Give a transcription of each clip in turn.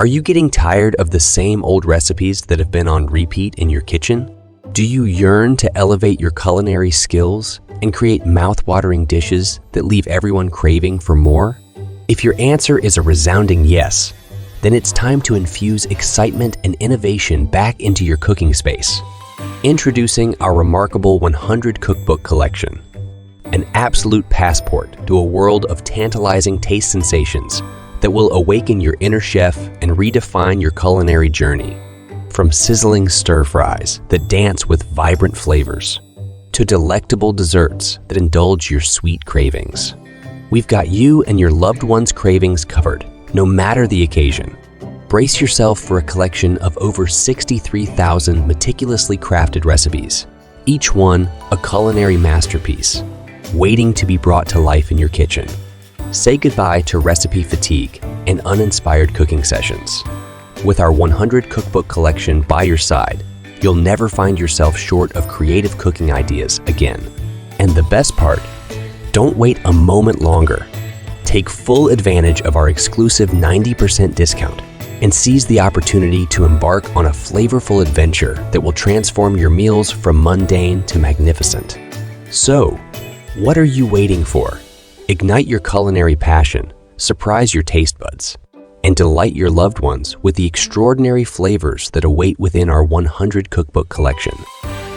Are you getting tired of the same old recipes that have been on repeat in your kitchen? Do you yearn to elevate your culinary skills and create mouth-watering dishes that leave everyone craving for more? If your answer is a resounding yes, then it's time to infuse excitement and innovation back into your cooking space. Introducing our remarkable 100 Cookbook collection, an absolute passport to a world of tantalizing taste sensations that will awaken your inner chef and redefine your culinary journey. From sizzling stir-fries that dance with vibrant flavors, to delectable desserts that indulge your sweet cravings. We've got you and your loved ones' cravings covered, no matter the occasion. Brace yourself for a collection of over 63,000 meticulously crafted recipes, each one a culinary masterpiece, waiting to be brought to life in your kitchen. Say goodbye to recipe fatigue and uninspired cooking sessions. With our 100 Cookbook collection by your side, you'll never find yourself short of creative cooking ideas again. And the best part, don't wait a moment longer. Take full advantage of our exclusive 90% discount and seize the opportunity to embark on a flavorful adventure that will transform your meals from mundane to magnificent. So, what are you waiting for? Ignite your culinary passion, surprise your taste buds, and delight your loved ones with the extraordinary flavors that await within our 100 Cookbook collection.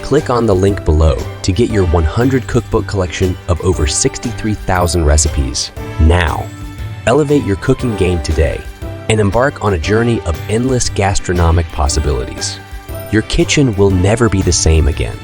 Click on the link below to get your 100 Cookbook collection of over 63,000 recipes now. Elevate your cooking game today and embark on a journey of endless gastronomic possibilities. Your kitchen will never be the same again.